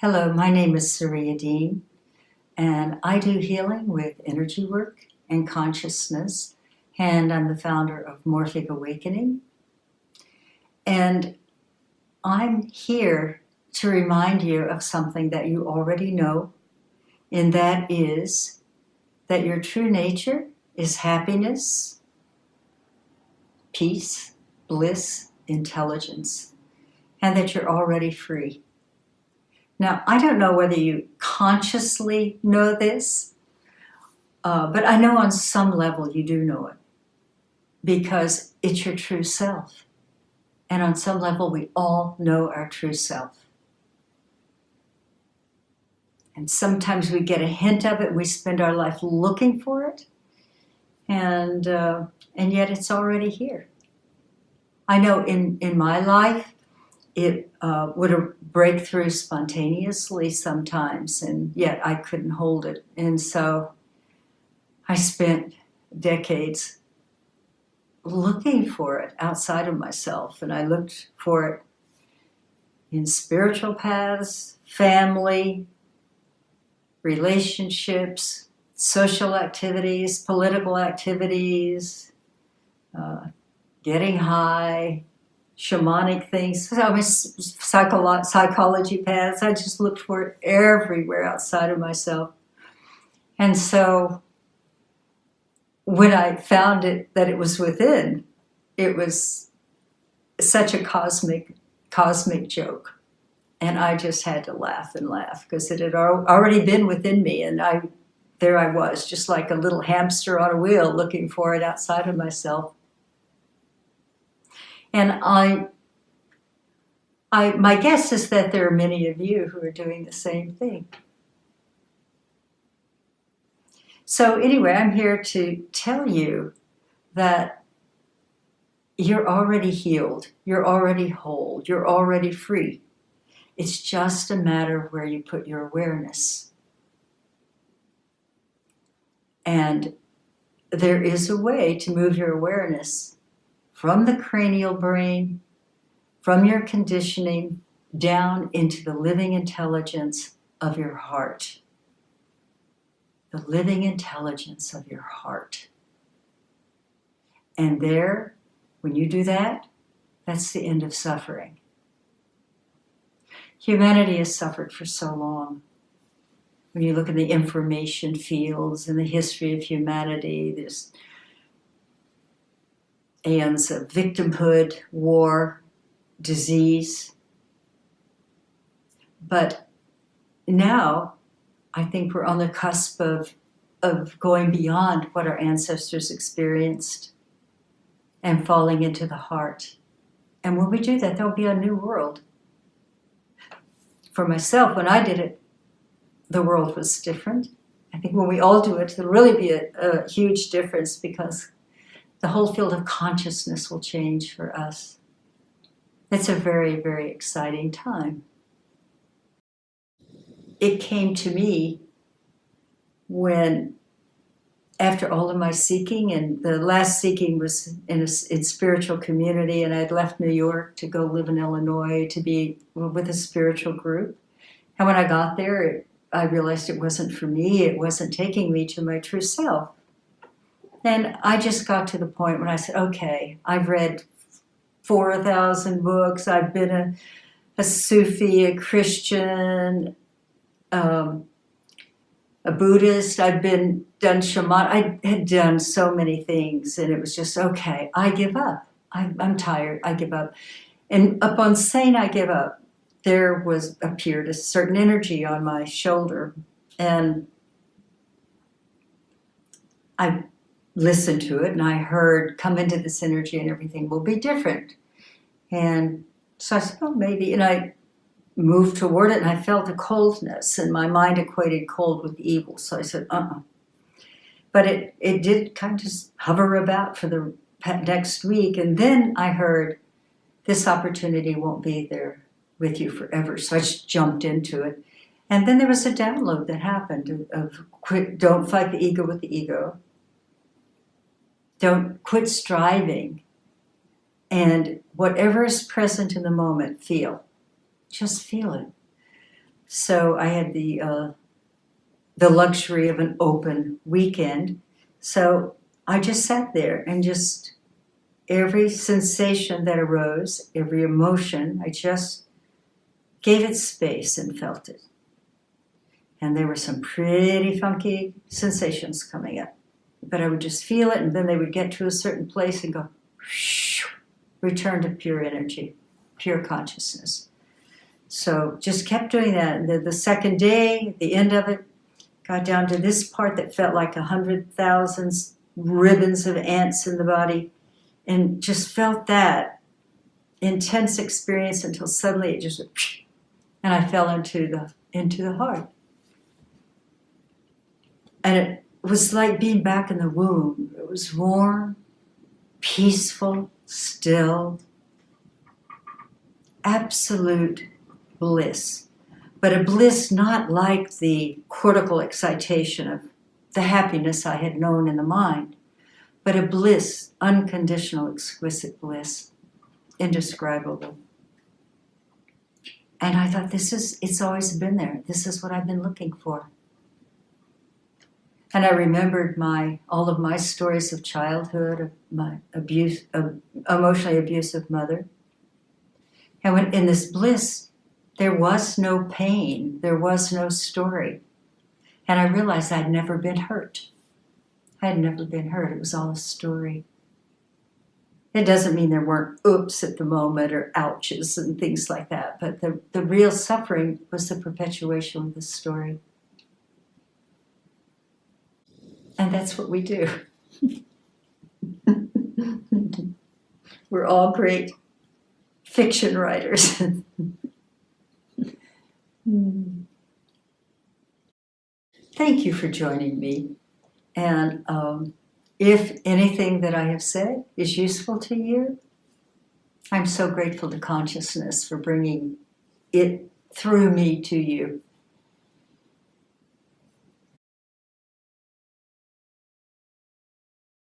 Hello, my name is Sirriya Din, and I do healing with energy work and consciousness, and I'm the founder of Morphic Awakening. And I'm here to remind you of something that you already know, and that is that your true nature is happiness, peace, bliss, intelligence, and that you're already free. Now, I don't know whether you consciously know this, but I know on some level you do know it because it's your true self. And on some level, we all know our true self. And sometimes we get a hint of it. We spend our life looking for it. And yet it's already here. I know in my life, it would break through spontaneously sometimes, and yet I couldn't hold it. And so I spent decades looking for it outside of myself, and I looked for it in spiritual paths, family, relationships, social activities, political activities, getting high, shamanic things, psychology paths. I just looked for it everywhere outside of myself. And so when I found it, that it was within, it was such a cosmic joke. And I just had to laugh and laugh because it had already been within me. And there I was, just like a little hamster on a wheel looking for it outside of myself. And my guess is that there are many of you who are doing the same thing. So anyway, I'm here to tell you that you're already healed, you're already whole, you're already free. It's just a matter of where you put your awareness. And there is a way to move your awareness from the cranial brain, from your conditioning, down into the living intelligence of your heart. The living intelligence of your heart. And there, when you do that, that's the end of suffering. Humanity has suffered for so long. When you look at the information fields and the history of humanity, there's aeons of victimhood, war, disease. But now, I think we're on the cusp of going beyond what our ancestors experienced and falling into the heart. And when we do that, there'll be a new world. For myself, when I did it, the world was different. I think when we all do it, there'll really be a huge difference because the whole field of consciousness will change for us. It's a very, very exciting time. It came to me when, after all of my seeking, and the last seeking was in spiritual community, and I'd left New York to go live in Illinois to be with a spiritual group. And when I got there, I realized it wasn't for me. It wasn't taking me to my true self. And I just got to the point when I said, okay, I've read 4,000 books. I've been a Sufi, a Christian, a Buddhist. I've done shaman. I had done so many things, and it was just, okay, I give up. I'm tired. I give up. And upon saying I give up, there appeared a certain energy on my shoulder, and I listened to it, and I heard, come into this energy and everything will be different. And so I said, oh, maybe. And I moved toward it, and I felt a coldness, and my mind equated cold with evil. So I said, But it did kind of just hover about for the next week. And then I heard, this opportunity won't be there with you forever. So I just jumped into it. And then there was a download that happened of don't fight the ego with the ego. Don't quit striving. And whatever is present in the moment, feel. Just feel it. So I had the luxury of an open weekend. So I just sat there and just every sensation that arose, every emotion, I just gave it space and felt it. And there were some pretty funky sensations coming up. But I would just feel it, and then they would get to a certain place and go, shoo, return to pure energy, pure consciousness. So just kept doing that. And the second day, at the end of it, got down to this part that felt like 100,000 ribbons of ants in the body, and just felt that intense experience until suddenly it just went, and I fell into the heart. And it was like being back in the womb. It was warm, peaceful, still, absolute bliss. But a bliss not like the cortical excitation of the happiness I had known in the mind, but a bliss, unconditional, exquisite bliss, indescribable. And I thought, it's always been there. This is what I've been looking for. And I remembered all of my stories of childhood, of my emotionally abusive mother. And when in this bliss, there was no pain, there was no story. And I realized I'd never been hurt. I had never been hurt. It was all a story. It doesn't mean there weren't oops at the moment or ouches and things like that, but the real suffering was the perpetuation of the story. And that's what we do. We're all great fiction writers. Thank you for joining me. And if anything that I have said is useful to you, I'm so grateful to consciousness for bringing it through me to you.